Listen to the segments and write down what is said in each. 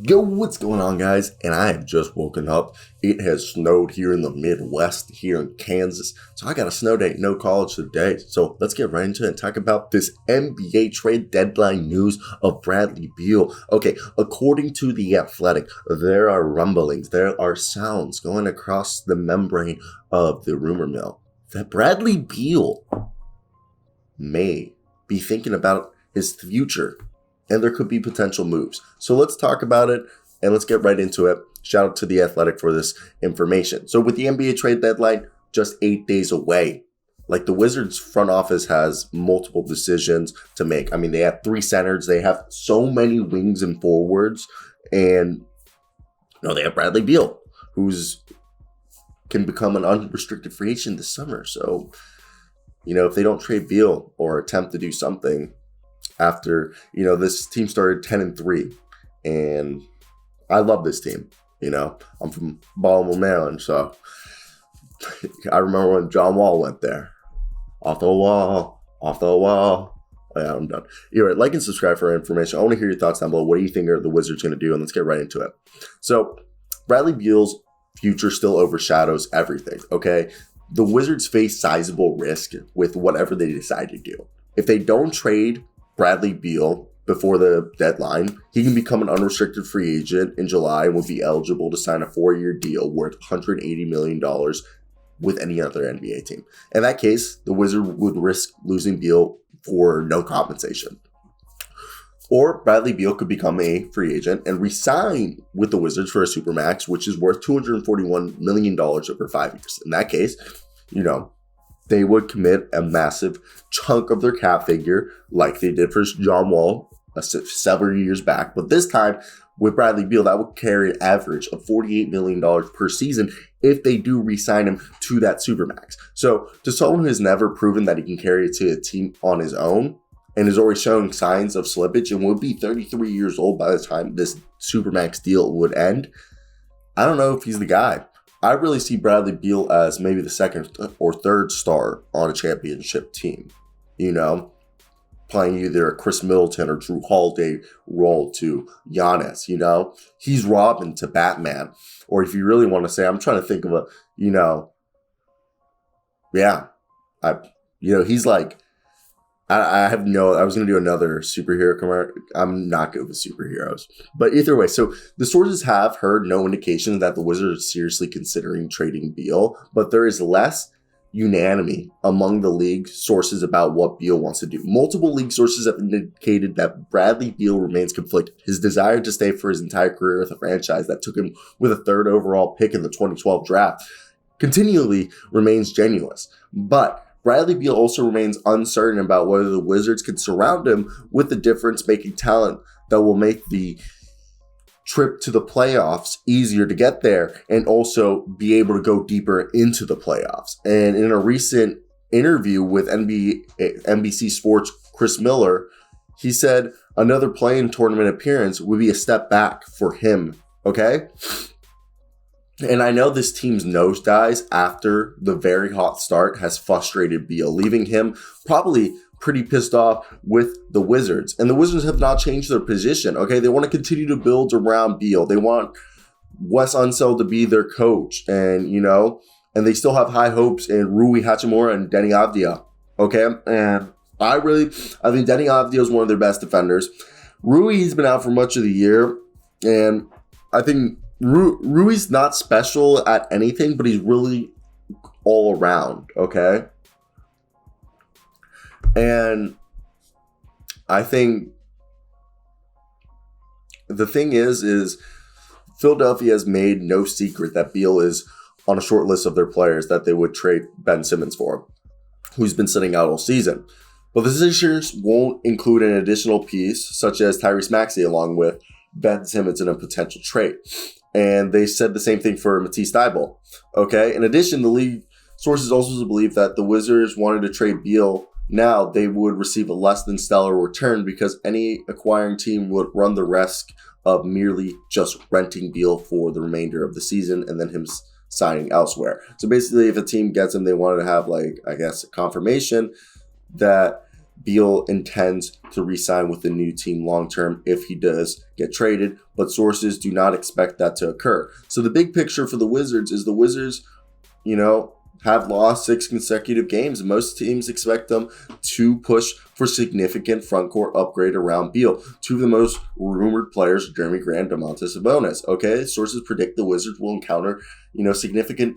Yo, what's going on, guys? And I have just woken up. It has snowed here in the Midwest, here in Kansas. So I got a snow day, no college today. So let's get right into it and talk about this NBA trade deadline news of Bradley Beal. Okay, according to The Athletic, there are rumblings, there are sounds going across the membrane of the rumor mill that Bradley Beal may be thinking about his future. And there could be potential moves. So let's talk about it and let's get right into it. Shout out to The Athletic for this information. So with the NBA trade deadline just 8 days away, like the Wizards front office has multiple decisions to make. I mean, they have 3 centers. They have so many wings and forwards. And they have Bradley Beal, who's can become an unrestricted free agent this summer. So, if they don't trade Beal or attempt to do something, after, this team started 10-3, and I love this team. I'm from Baltimore, Maryland, so I remember when John Wall went there. Off the wall. Oh, yeah, I'm done. You're right. Like and subscribe for information. I want to hear your thoughts down below. What do you think are the Wizards going to do? And let's get right into it. So, Bradley Beal's future still overshadows everything, okay? The Wizards face sizable risk with whatever they decide to do. If they don't trade Bradley Beal before the deadline, he can become an unrestricted free agent in July and would be eligible to sign a 4-year deal worth $180 million with any other NBA team. In that case, the Wizards would risk losing Beal for no compensation. Or Bradley Beal could become a free agent and re-sign with the Wizards for a supermax, which is worth $241 million over 5 years. In that case, they would commit a massive chunk of their cap figure like they did for John Wall several years back. But this time, with Bradley Beal, that would carry an average of $48 million per season if they do re-sign him to that supermax. So to someone who has never proven that he can carry it to a team on his own and is already showing signs of slippage and would be 33 years old by the time this supermax deal would end, I don't know if he's the guy. I really see Bradley Beal as maybe the second or third star on a championship team, playing either a Chris Middleton or Drew Holiday role to Giannis, He's Robin to Batman. Or if you really want to say, I'm trying to think of he's like, I was going to do another superhero commercial. I'm not good with superheroes. But either way, so the sources have heard no indication that the Wizards are seriously considering trading Beal, but there is less unanimity among the league sources about what Beal wants to do. Multiple league sources have indicated that Bradley Beal remains conflicted. His desire to stay for his entire career with a franchise that took him with a 3rd overall pick in the 2012 draft continually remains genuine. But Bradley Beal also remains uncertain about whether the Wizards can surround him with the difference-making talent that will make the trip to the playoffs easier to get there and also be able to go deeper into the playoffs. And in a recent interview with NBC Sports' Chris Miller, he said another play-in tournament appearance would be a step back for him, okay? And I know this team's nosedives after the very hot start has frustrated Beal, leaving him probably pretty pissed off with the Wizards. And the Wizards have not changed their position, okay? They want to continue to build around Beal. They want Wes Unseld to be their coach, and, and they still have high hopes in Rui Hachimura and Denny Avdia, okay? And I think Denny Avdia is one of their best defenders. Rui's been out for much of the year, and I think Rui's not special at anything, but he's really all around, okay? And I think the thing is Philadelphia has made no secret that Beal is on a short list of their players that they would trade Ben Simmons for, who's been sitting out all season. But the Sixers won't include an additional piece, such as Tyrese Maxey, along with Ben Simmons in a potential trade. And they said the same thing for Matisse Thybulle. Okay. In addition, the league sources also believe that the Wizards wanted to trade Beal. Now they would receive a less than stellar return because any acquiring team would run the risk of merely just renting Beal for the remainder of the season and then him signing elsewhere. So basically, if a team gets him, they wanted to have a confirmation that Beal intends to re-sign with the new team long-term if he does get traded, but sources do not expect that to occur. So the big picture for the Wizards is the Wizards, have lost 6 consecutive games. Most teams expect them to push for significant frontcourt upgrade around Beal. 2 of the most rumored players, Jeremy Grant, Domantas Sabonis. Okay, sources predict the Wizards will encounter, significant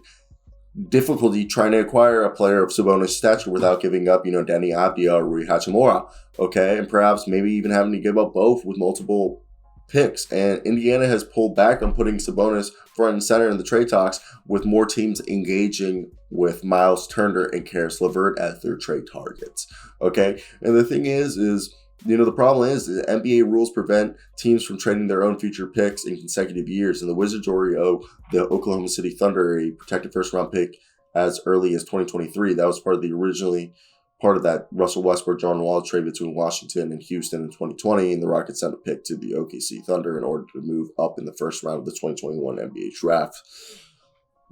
difficulty trying to acquire a player of Sabonis' stature without giving up, Deni Avdija or Rui Hachimura. Okay, and perhaps maybe even having to give up both with multiple picks. And Indiana has pulled back on putting Sabonis front and center in the trade talks, with more teams engaging with Miles Turner and Karis LeVert as their trade targets. Okay, and the thing is the problem is the NBA rules prevent teams from trading their own future picks in consecutive years, and the Wizards already owe the Oklahoma City Thunder a protected first-round pick as early as 2023. That was originally part of that Russell Westbrook, John Wall trade between Washington and Houston in 2020, and the Rockets sent a pick to the OKC Thunder in order to move up in the first round of the 2021 NBA draft.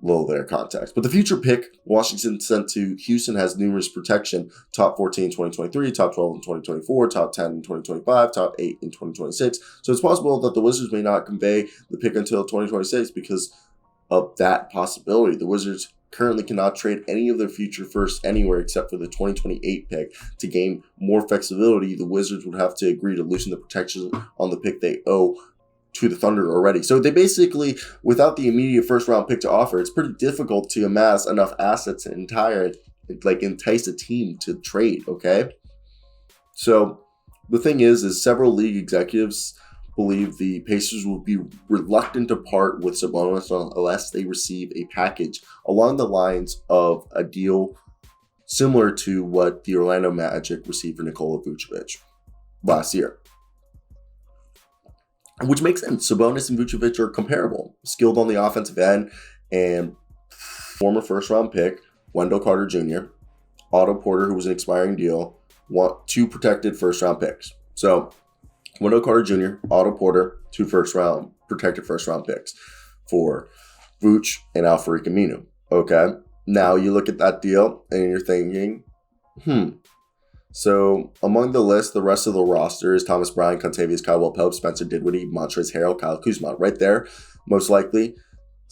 Little bit of context. But the future pick Washington sent to Houston has numerous protection: top 14 in 2023, top 12 in 2024, top 10 in 2025, top 8 in 2026. So it's possible that the Wizards may not convey the pick until 2026 because of that possibility. The Wizards currently cannot trade any of their future firsts anywhere except for the 2028 pick. To gain more flexibility, the Wizards would have to agree to loosen the protection on the pick they owe to the Thunder already. So they basically, without the immediate first round pick to offer, it's pretty difficult to amass enough assets to entice a team to trade, okay? So the thing is several league executives believe the Pacers will be reluctant to part with Sabonis unless they receive a package along the lines of a deal similar to what the Orlando Magic received for Nikola Vucevic last year. Which makes sense. Sabonis and Vucevic are comparable. Skilled on the offensive end, and former first-round pick, Wendell Carter Jr., Otto Porter, who was an expiring deal, 2 protected first-round picks. So, Wendell Carter Jr., Otto Porter, 2 protected first-round picks for Vooch and Al-Farouq Aminu. Okay? Now, you look at that deal, and you're thinking, So, among the list, the rest of the roster is Thomas Bryant, Contavious Caldwell-Pope, Spencer Dinwiddie, Montrezl Harrell, Kyle Kuzma. Right there, most likely,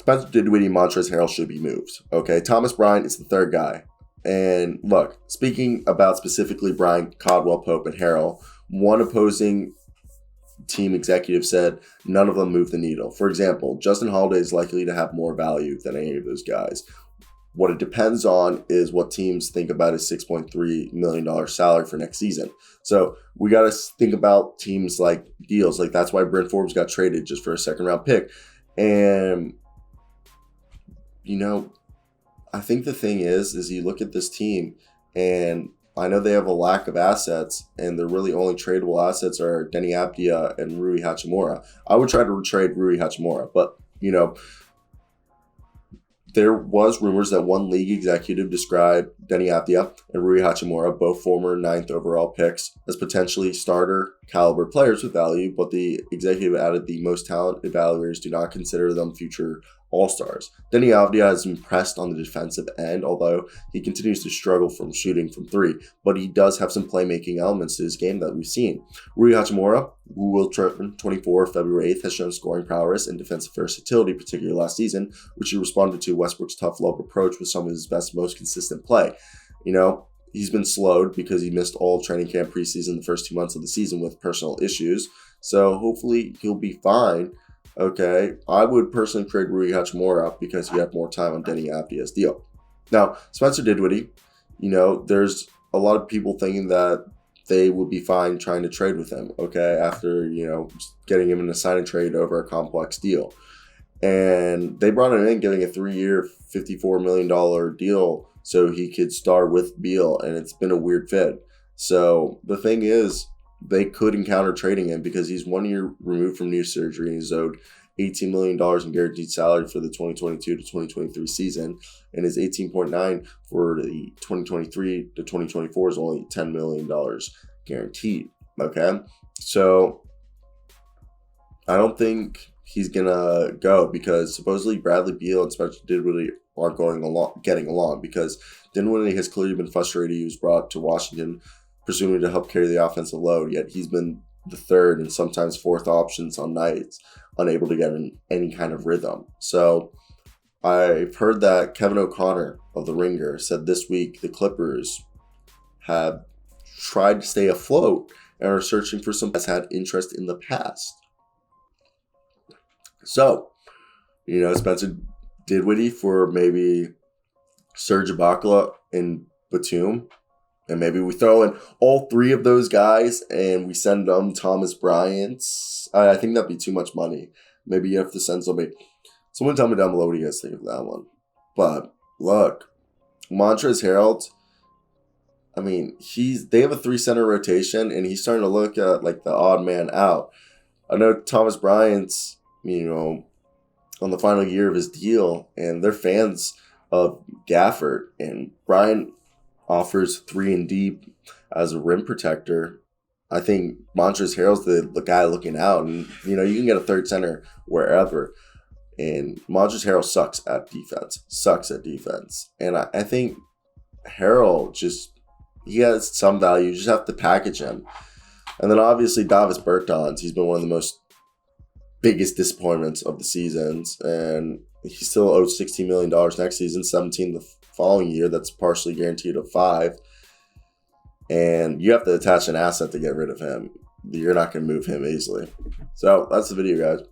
Spencer Dinwiddie, Montrezl Harrell should be moved. Okay, Thomas Bryant is the third guy. And look, speaking about specifically Bryant, Caldwell-Pope, and Harrell, one opposing team executive said none of them move the needle. For example, Justin Holiday is likely to have more value than any of those guys. What it depends on is what teams think about his $6.3 million salary for next season. So we got to think about teams like deals. Like that's why Bryn Forbes got traded just for a second-round pick. And, I think the thing is you look at this team, and I know they have a lack of assets, and the really only tradable assets are Deni Avdija and Rui Hachimura. I would try to trade Rui Hachimura, but, there was rumors that one league executive described Deni Avdija and Rui Hachimura, both former 9th overall picks, as potentially starter caliber players with value, but the executive added the most talented evaluators do not consider them future all-stars. Deni Avdija has impressed on the defensive end, although he continues to struggle from shooting from 3, but he does have some playmaking elements to his game that we've seen. Rui Hachimura, who will turn 24 February 8th, has shown scoring prowess and defensive versatility, particularly last season, which he responded to Westbrook's tough love approach with some of his best, most consistent play. He's been slowed because he missed all training camp preseason the first 2 months of the season with personal issues, so hopefully he'll be fine. Okay, I would personally trade Rui Hachimura because you have more time on Deni Avdija's deal. Now, Spencer Dinwiddie, there's a lot of people thinking that they would be fine trying to trade with him, okay, after, getting him in a sign and trade over a complex deal. And they brought him in, getting a 3-year, $54 million deal so he could star with Beal, and it's been a weird fit. So the thing is, they could encounter trading him because he's 1 year removed from knee surgery and he's owed $18 million in guaranteed salary for the 2022 to 2023 season, and his $18.9 for the 2023 to 2024 is only $10 million guaranteed. Okay, so I don't think he's gonna go because supposedly Bradley Beal and Spencer Dinwiddie aren't getting along because Dinwiddie has clearly been frustrated. He was brought to Washington presumably to help carry the offensive load, yet he's been the third and sometimes fourth options on nights, unable to get in any kind of rhythm. So I've heard that Kevin O'Connor of The Ringer said this week the Clippers have tried to stay afloat and are searching for some has had interest in the past. So, Spencer Dinwiddie for maybe Serge Ibaka and Batum. And maybe we throw in all three of those guys and we send them Thomas Bryant. I think that'd be too much money. Maybe you have to send somebody. Someone tell me down below what you guys think of that one. But look, Montrezl Harrell, I mean, they have a 3-center rotation and he's starting to look at like the odd man out. I know Thomas Bryant's, on the final year of his deal, and they're fans of Gafford, and Bryant offers 3-and-D as a rim protector. I think Montrezl Harrell's the guy looking out, and you can get a third center wherever. And Montrezl Harrell sucks at defense. And I think Harrell he has some value. You just have to package him. And then obviously Davis Bertans, he's been one of the biggest disappointments of the seasons, and he still owes $16 million next season, $17 the following year. That's partially guaranteed of $5. And you have to attach an asset to get rid of him. You're not going to move him easily. So that's the video, guys.